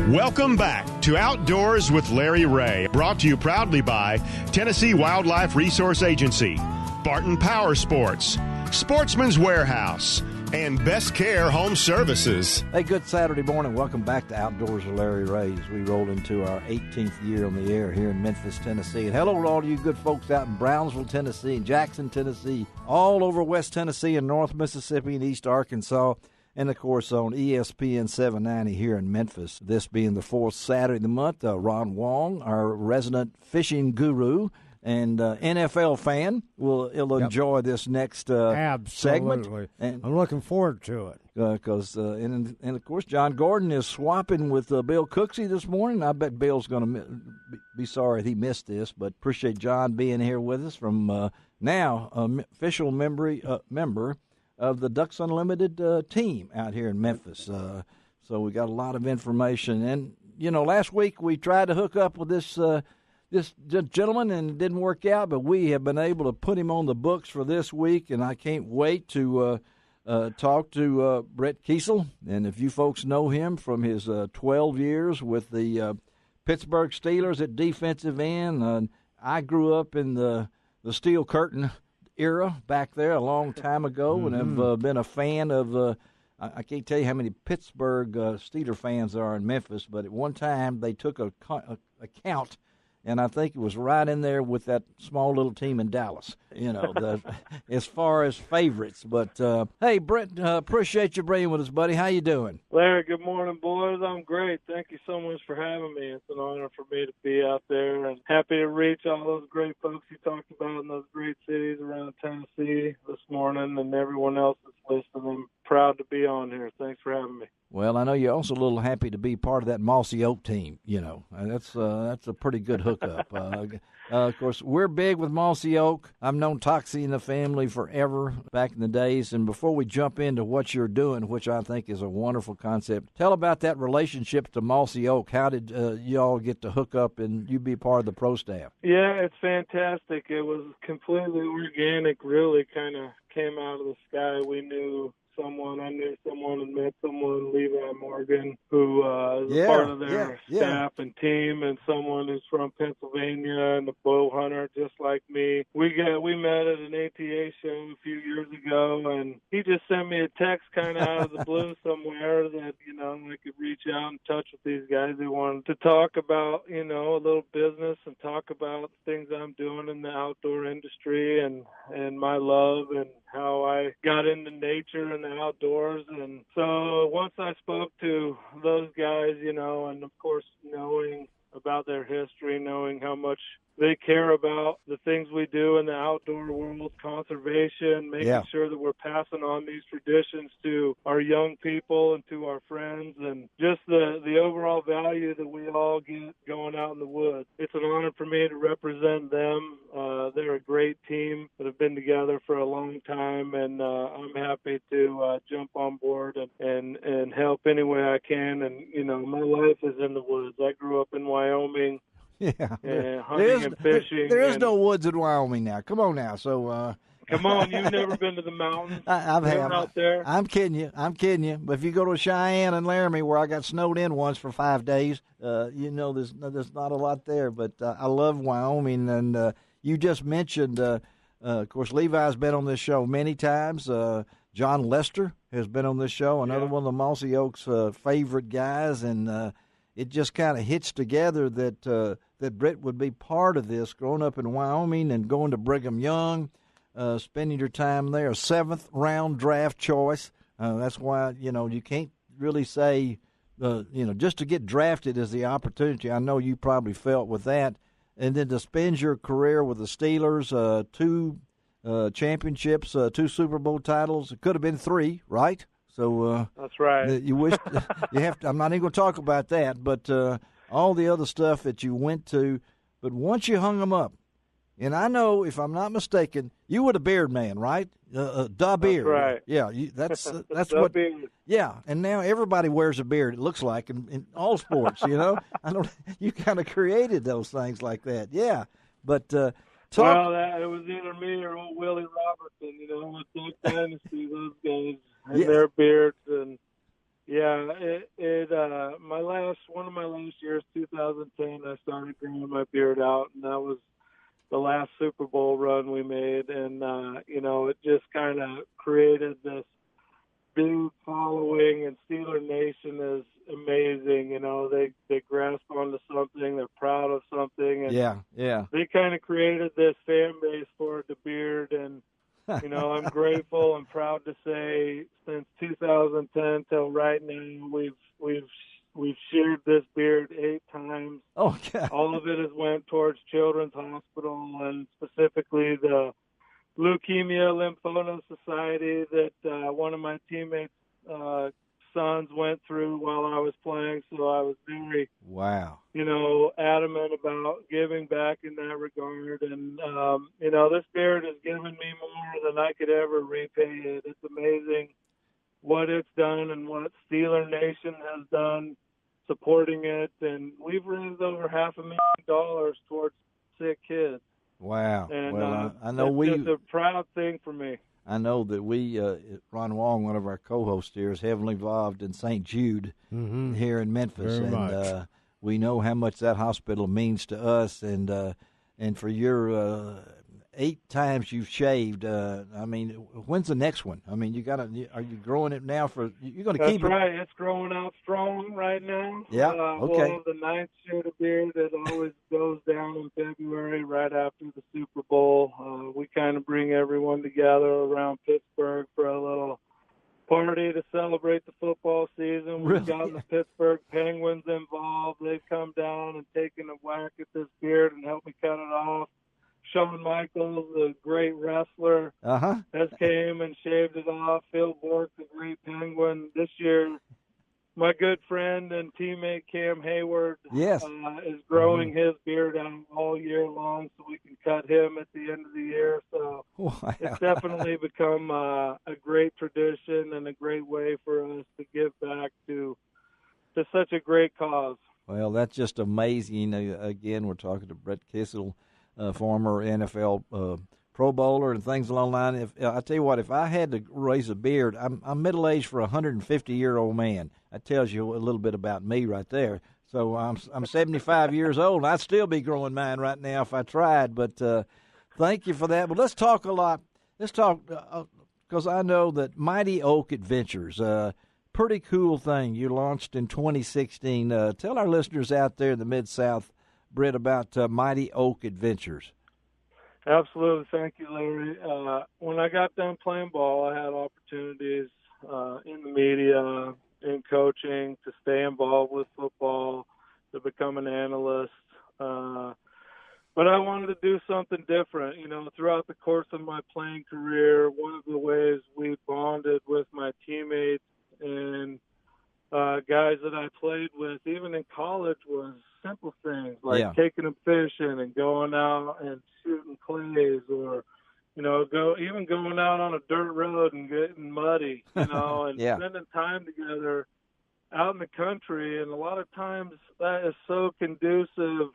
Welcome back to Outdoors with Larry Ray, brought to you proudly by Tennessee Wildlife Resource Agency, Barton Power Sports, Sportsman's Warehouse, and Best Care Home Services. Hey, good Saturday morning. Welcome back to Outdoors with Larry Ray as we roll into our 18th year on the air here in Memphis, Tennessee. And hello to all you good folks out in Brownsville, Tennessee, and Jackson, Tennessee, all over West Tennessee and North Mississippi and East Arkansas. And, of course, on ESPN 790 here in Memphis, this being the fourth Saturday of the month, Ron Wong, our resident fishing guru and NFL fan, will enjoy this next segment. And I'm looking forward to it. And of course, John Gordon is swapping with Bill Cooksey this morning. I bet Bill's going to be sorry he missed this, but appreciate John being here with us from now official member of the Ducks Unlimited team out here in Memphis. So we got a lot of information. And, last week we tried to hook up with this gentleman and it didn't work out, but we have been able to put him on the books for this week, and I can't wait to talk to Brett Keisel. And if you folks know him from his 12 years with the Pittsburgh Steelers at defensive end, I grew up in the Steel Curtain era back there a long time ago, and have been a fan of I can't tell you how many Pittsburgh Steeler fans there are in Memphis, but at one time they took a count, and I think it was right in there with that small little team in Dallas, as far as favorites. But, hey, Brett, appreciate you being with us, buddy. How you doing? Larry, good morning, boys. I'm great. Thank you so much for having me. It's an honor for me to be out there, and happy to reach all those great folks you talked about in those great cities around Tennessee this morning, and everyone else that's listening. I'm proud to be on here. Thanks for having me. Well, I know you're also a little happy to be part of that Mossy Oak team. That's a pretty good hookup. Of course, we're big with Mossy Oak. I've known Toxie and the family forever back in the days. And before we jump into what you're doing, which I think is a wonderful concept, tell about that relationship to Mossy Oak. How did you all get to hook up and you be part of the pro staff? Yeah, it's fantastic. It was completely organic, really kind of came out of the sky. I knew someone and met someone, Levi Morgan, who is a part of their staff and team, and someone who's from Pennsylvania and a bow hunter just like me. We met at an ATA show a few years ago, and he just sent me a text kind of out of the blue somewhere that, I could reach out and touch with these guys. They wanted to talk about, a little business and talk about things I'm doing in the outdoor industry and my love and how I got into nature and the outdoors. And so once I spoke to those guys, and of course knowing about their history, knowing how much they care about the things we do in the outdoor world, conservation, making sure that we're passing on these traditions to our young people and to our friends, and just the overall value that we all get going out in the woods. It's an honor for me to represent them. They're a great team that have been together for a long time, and I'm happy to jump on board and help any way I can. And, my life is in the woods. I grew up in Wyoming. Yeah, hunting and fishing. There is no woods in Wyoming now. Come on now. So come on, you've never been to the mountains. I've had out there. I'm kidding you. But if you go to Cheyenne and Laramie, where I got snowed in once for 5 days, there's not a lot there. But I love Wyoming, and you just mentioned, of course, Levi's been on this show many times. John Lester has been on this show, another one of the Mossy Oak's favorite guys, and it just kind of hits together that Brett would be part of this, growing up in Wyoming and going to Brigham Young, spending your time there, a 7th-round draft choice. That's why, you can't really say, just to get drafted is the opportunity. I know you probably felt with that. And then to spend your career with the Steelers, 2 championships, 2 Super Bowl titles. It could have been 3, right? So that's right. You wish you have to. I'm not even going to talk about that, but all the other stuff that you went to. But once you hung them up, and I know, if I'm not mistaken, you were the beard man, right? Da beard. That's right. Yeah, that's what. Beard. Yeah, and now everybody wears a beard. It looks like in all sports. You kind of created those things like that. Yeah, but. Well, it was either me or old Willie Robertson, with Duck Dynasty, those guys and their beards. And, one of big following, and Steeler Nation is amazing. You know, they grasp onto something, they're proud of something, and yeah. they kind of created this fan base for the Beard, and you know, I'm grateful and proud to say since 2010 till right now, we've shared this beard 8 times. Okay. All of it has went towards Children's Hospital, and specifically the Leukemia Lymphoma Society that one of my teammates' sons went through while I was playing. So I was very, you know, adamant about giving back in that regard. And, you know, this beard has given me more than I could ever repay it. It's amazing what it's done and what Steeler Nation has done supporting it. And we've raised over $500,000 towards sick kids. Wow. And well, I know it's just a proud thing for me. I know that we, Ron Wong, one of our co-hosts here, is heavily involved in St. Jude here in Memphis. Very much. We know how much that hospital means to us. And for your 8 times you've shaved, I mean, when's the next one? I mean, are you growing it now you're going to keep it? That's right. It's growing out strong right now. Yeah, okay. okay. We'll have the 9th shoot of beard that always goes down in February right after the Super Bowl. We kind of bring everyone together around Pittsburgh for a little party to celebrate the football season. We've gotten the Pittsburgh Penguins involved. They've come down and taken a whack at this beard and helped me cut it off. Shawn Michaels, the great wrestler, has came and shaved it off. Phil Bork, the great Penguin. This year, my good friend and teammate Cam Hayward is growing his beard out all year long so we can cut him at the end of the year. So it's definitely become a great tradition and a great way for us to give back to such a great cause. Well, that's just amazing. Again, we're talking to Brett Keisel, former NFL Pro Bowler and things along the line. I tell you what, if I had to raise a beard, I'm middle aged for a 150-year-old man. That tells you a little bit about me right there. So I'm 75 years old, and I'd still be growing mine right now if I tried. But thank you for that. But let's talk a lot. Let's talk because I know that Mighty Oak Adventures, pretty cool thing you launched in 2016. Tell our listeners out there in the Mid-South, Britt, about Mighty Oak Adventures. Absolutely. Thank you, Larry. When I got done playing ball, I had opportunities in the media, in coaching, to stay involved with football, to become an analyst. But I wanted to do something different. You know, throughout the course of my playing career, one of the ways we bonded with my teammates and guys that I played with, even in college, was simple things like taking them fishing and going out and shooting clays, or, you know, going out on a dirt road and getting muddy, you know, and spending time together out in the country. And a lot of times that is so conducive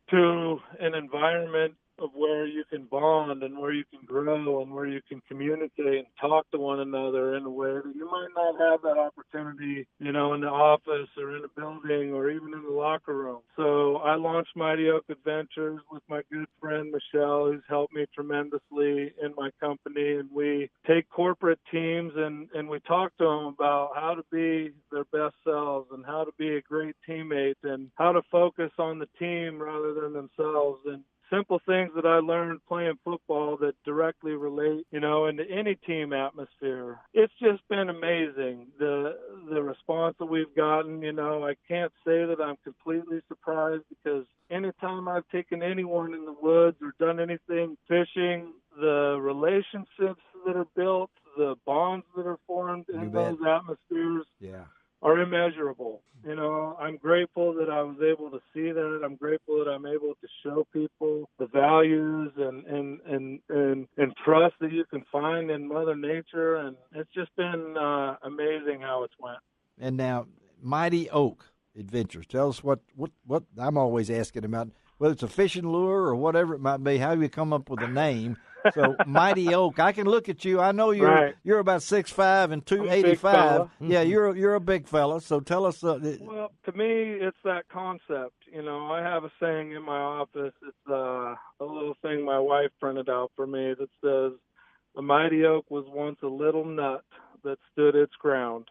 to an environment of where you can bond and where you can grow and where you can communicate and talk to one another in a way that you might not have that opportunity, you know, in the office or in a building or even in the locker room. So I launched Mighty Oak Adventures with my good friend Michelle, who's helped me tremendously in my company. And we take corporate teams and we talk to them about how to be their best selves and how to be a great teammate and how to focus on the team rather than themselves. And simple things that I learned playing football that directly relate, you know, into any team atmosphere. It's just been amazing, the response that we've gotten. You know, I can't say that I'm completely surprised, because anytime I've taken anyone in the woods or done anything fishing, the relationships that are built, the bonds that are formed in those atmospheres are immeasurable. You know, I'm grateful that I was able to see that. I'm grateful that I'm able to show people the values and trust that you can find in Mother Nature. And it's just been amazing how it's went. And now, Mighty Oak Adventures. Tell us what I'm always asking about, whether it's a fishing lure or whatever it might be, how you come up with a name. So Mighty Oak, I can look at you. I know you're about 6'5" and 285. Yeah, you're a big fella. So tell us. Well, to me, it's that concept. You know, I have a saying in my office. It's a little thing my wife printed out for me that says, "A mighty oak was once a little nut that stood its ground.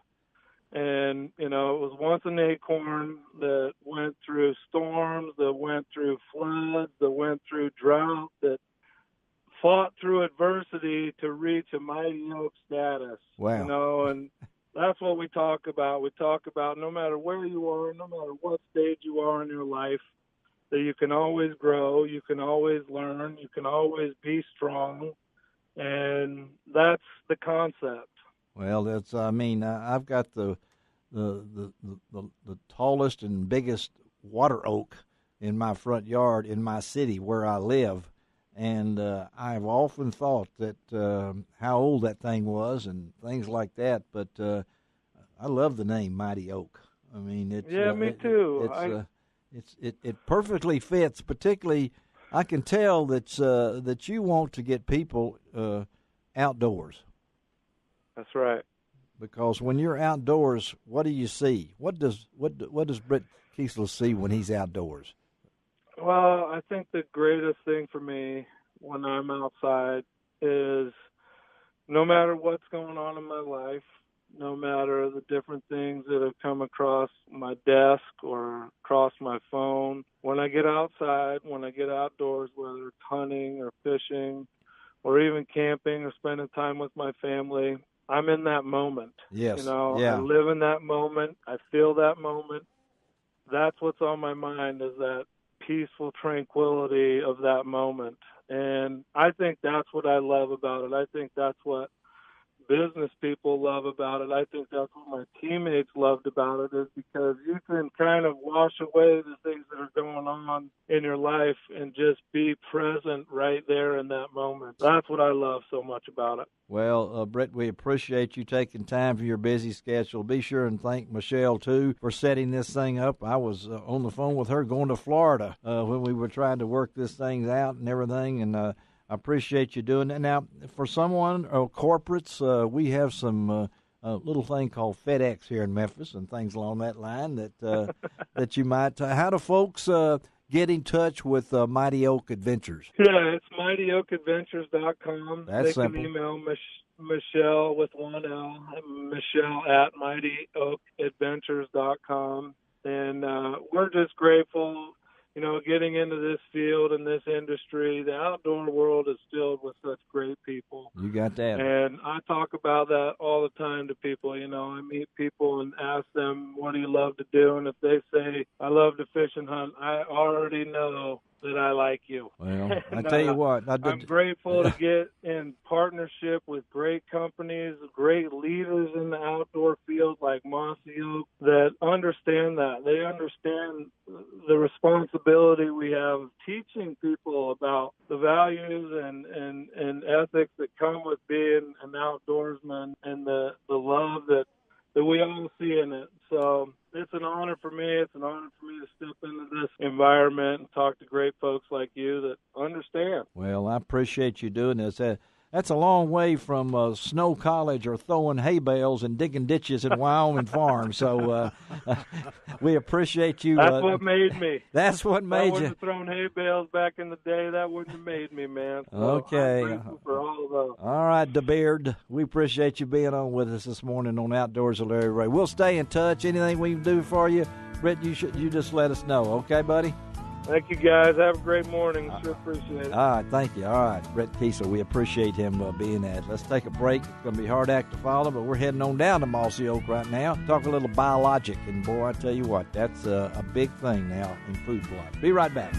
And, it was once an acorn that went through storms, that went through floods, that went through drought, that fought through adversity to reach a mighty oak status. Wow. And that's what we talk about. We talk about no matter where you are, no matter what stage you are in your life, that you can always grow, you can always learn, you can always be strong, and that's the concept. Well, I've got the tallest and biggest water oak in my front yard in my city where I live, and I've often thought that how old that thing was and things like that. But I love the name Mighty Oak. I mean, it's me too. It perfectly fits. Particularly, I can tell that you want to get people outdoors. That's right. Because when you're outdoors, what do you see? What does Brett Keisel see when he's outdoors? Well, I think the greatest thing for me when I'm outside is no matter what's going on in my life, no matter the different things that have come across my desk or across my phone, when I get outside, when I get outdoors, whether it's hunting or fishing or even camping or spending time with my family, I'm in that moment. Yes. I live in that moment. I feel that moment. That's what's on my mind, is that peaceful tranquility of that moment. And I think that's what I love about it. I think that's what business people love about it. I think that's what my teammates loved about it, is because you can kind of wash away the things that are going on in your life and just be present right there in that moment. That's what I love so much about it. Well, Brett, we appreciate you taking time from your busy schedule. Be sure and thank Michelle, too, for setting this thing up. I was on the phone with her going to Florida when we were trying to work this thing out and everything, and I appreciate you doing that. Now, for someone or corporates, we have some little thing called FedEx here in Memphis and things along that line that that you might. How do folks get in touch with Mighty Oak Adventures? Yeah, it's mightyoakadventures.com. That's they simple. Can email Michelle with one L, Michelle at mightyoakadventures.com. And we're just grateful. Getting into this field and this industry, the outdoor world is filled with such great people. You got that. And I talk about that all the time to people. I meet people and ask them, what do you love to do? And if they say, I love to fish and hunt, I already know that I like you. Well, I tell you what. I'm grateful to get in partnership with great companies, great leaders in the outdoor field like Mossy Oak that understand that. They understand the responsibility we have of teaching people about the values and ethics that come with being an outdoorsman and the love that we all see in it. So it's an honor for me. It's an honor for me to step into this environment and talk to great folks like you that understand. Well, I appreciate you doing this. That's a long way from Snow College or throwing hay bales and digging ditches at Wyoming Farm. So we appreciate you. That's what made me. That's what made you. I wouldn't have thrown hay bales back in the day. That wouldn't have made me, man. So okay. I'm grateful for all of those. All right, DeBeard. We appreciate you being on with us this morning on Outdoors with Larry Ray. We'll stay in touch. Anything we can do for you, Brett, you just let us know. Okay, buddy? Thank you, guys. Have a great morning. Sure appreciate it. All right, thank you. All right, Brett Keisel, we appreciate him being at. Let's take a break. It's going to be a hard act to follow, but we're heading on down to Mossy Oak right now. Talk a little biologic, and boy, I tell you what, that's a big thing now in food plots. Be right back.